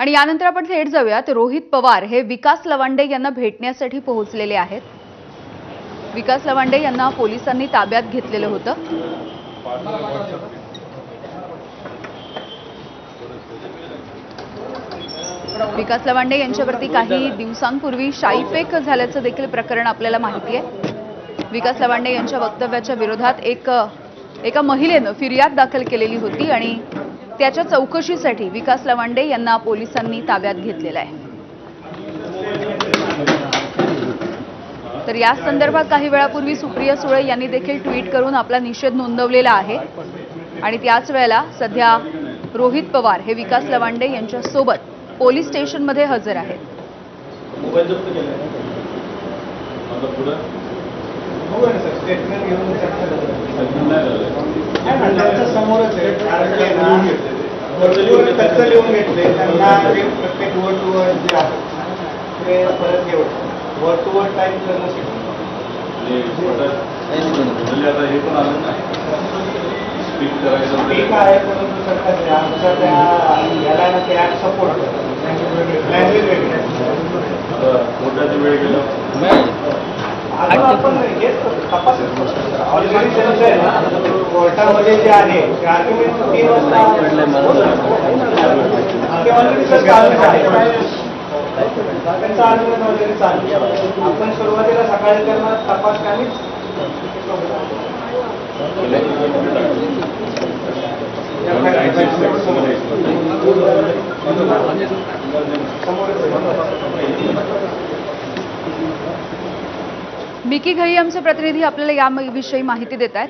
आणि यानंतर आपण थेट जाऊयात रोहित पवार हे विकास लवांडे यांना भेटण्यासाठी पोहोचलेले आहेत। विकास लवांडे यांना पोलिसांनी ताब्यात घेतलेलं होतं। विकास लवांडे यांच्यावरती काही दिवसांपूर्वी शाईफेक झाल्याचं देखील प्रकरण आपल्याला माहिती आहे। विकास लवांडे यांच्या वक्तव्याच्या विरोधात एका महिलेनं फिर्याद दाखल केलेली होती आणि त्याच्या चौकशीसाठी विकास लवांडे यांना पोलिसांनी ताब्यात घेतलेलं आहे। तर या संदर्भात काही वेळापूर्वी सुप्रिया सुळे यांनी देखील ट्विट करून आपला निषेध नोंदवलेला आहे आणि त्याच वेळेला सध्या रोहित पवार हे विकास लवांडे यांच्या सोबत पोलीस स्टेशनमध्ये हजर आहेत। कोर्टामध्ये जे आहे ते आर्ग्युमेंट 3 वाजता त्यांचा आर्ग्युमेंट वगैरे चालू आपण सुरुवातीला सकाळी करणार तपास काहीच मिकी घई आमचे प्रतिनिधी आपल्याला याविषयी माहिती देत आहेत।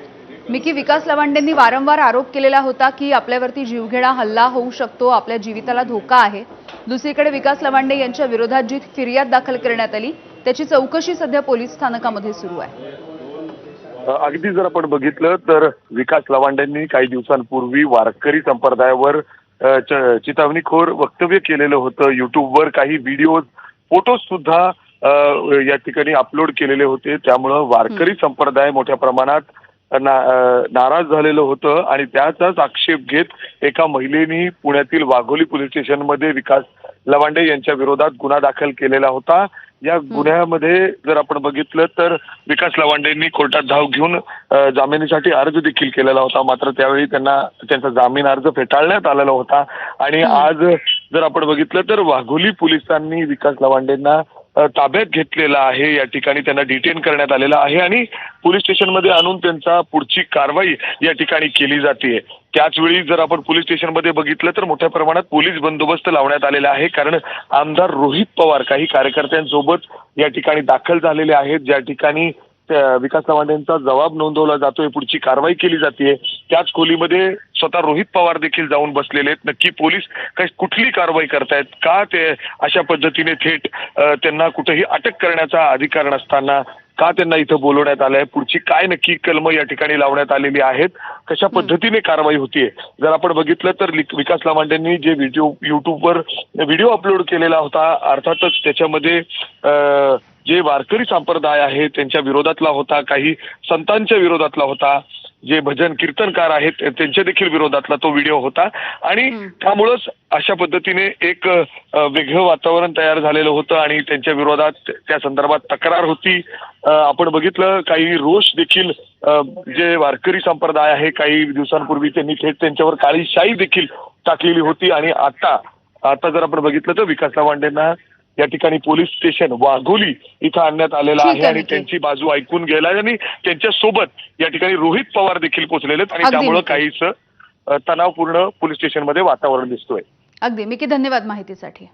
मिकी, विकास लवांडेंनी वारंवार आरोप केलेला होता की आपल्यावरती जीवघेणा हल्ला होऊ शकतो, आपल्या जीविताला धोका आहे। दुसरीकडे विकास लवांडे यांच्या विरोधात जी फिर्याद दाखल करण्यात आली त्याची चौकशी सध्या पोलीस स्थानकामध्ये सुरू आहे। अगदी जर आपण बघितलं तर विकास लवांडेंनी काही दिवसांपूर्वी वारकरी संप्रदायावर चिथावणीखोर वक्तव्य केलेलं होतं। युट्यूबवर काही व्हिडिओ फोटोज सुद्धा या ठिकाणी अपलोड केलेले होते। त्यामुळे वारकरी संप्रदाय मोठ्या प्रमाणात नाराज झालेलं होतं आणि त्याचाच आक्षेप घेत एका महिलेने पुण्यातील वाघोली पोलीस स्टेशनमध्ये विकास लवांडे यांच्या विरोधात गुन्हा दाखल केलेला होता। या गुन्ह्यामध्ये जर आपण बघितलं तर विकास लवांडेंनी कोर्टात धाव घेऊन जामिनासाठी अर्ज देखील केलेला होता, मात्र त्यावेळी त्यांचा जामीन अर्ज फेटाळण्यात आलेला होता। आणि आज जर आपण बघितलं तर वाघोली पोलिसांनी विकास लवांडेंना ताब्यात घेतलेला आहे। या ठिकाणी त्यांना डिटेन करण्यात आलेलं आहे आणि पोलीस स्टेशनमध्ये आणून त्यांचा पुढची कारवाई या ठिकाणी केली जाते। त्याचवेळी जर आपण पोलीस स्टेशनमध्ये बघितलं तर मोठ्या प्रमाणात पोलीस बंदोबस्त लावण्यात आलेला आहे, कारण आमदार रोहित पवार काही कार्यकर्त्यांसोबत या ठिकाणी दाखल झालेले आहेत, ज्या ठिकाणी विकास लवांडेंचा जबाब नोंदवला जातोय, पुढची कारवाई केली जाते। त्याच खोलीमध्ये स्वतः रोहित पवार देखील जाऊन बसलेले आहेत। नक्की पोलीस कुठली कारवाई करतायत, का ते अशा पद्धतीने थेट त्यांना कुठेही अटक करण्याचा अधिकार नसताना का त्यांना इथं बोलवण्यात आलंय, पुढची काय नक्की कलम या ठिकाणी लावण्यात आलेली आहेत, कशा पद्धतीने कारवाई होतीये। जर आपण बघितलं तर विकास लवांडेंनी जे युट्यूबवर व्हिडिओ अपलोड केलेला होता, अर्थातच त्याच्यामध्ये जे वारकरी संप्रदाय आहे त्यांच्या विरोधातला होता, काही संतांच्या विरोधातला होता, जे भजन कीर्तनकार आहेत त्यांच्या देखील विरोधातला तो व्हिडिओ होता आणि त्यामुळेच अशा पद्धतीने एक वेगळं वातावरण तयार झालेलं होतं आणि त्यांच्या विरोधात त्या संदर्भात तक्रार होती। आपण बघितलं काही रोष देखील जे वारकरी संप्रदाय आहे काही दिवसांपूर्वी त्यांनी थेट त्यांच्यावर काळी शाई देखील टाकलेली होती आणि आता जर आपण बघितलं तर विकास लवांडेंना या ठिकाणी पोलीस स्टेशन वाघोली इथं आणण्यात आलेलं आहे आणि त्यांची बाजू ऐकून गेला आणि त्यांच्या सोबत या ठिकाणी रोहित पवार देखील पोहोचलेले आहेत आणि त्यामुळे काहीच तणावपूर्ण पोलीस स्टेशनमध्ये वातावरण दिसतोय। अगदी मिकी, धन्यवाद माहितीसाठी।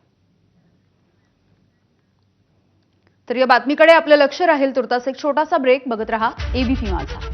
तर या बातमीकडे आपलं लक्ष राहील। तुर्तास एक छोटासा ब्रेक, बघत रहा एबीपी माझा।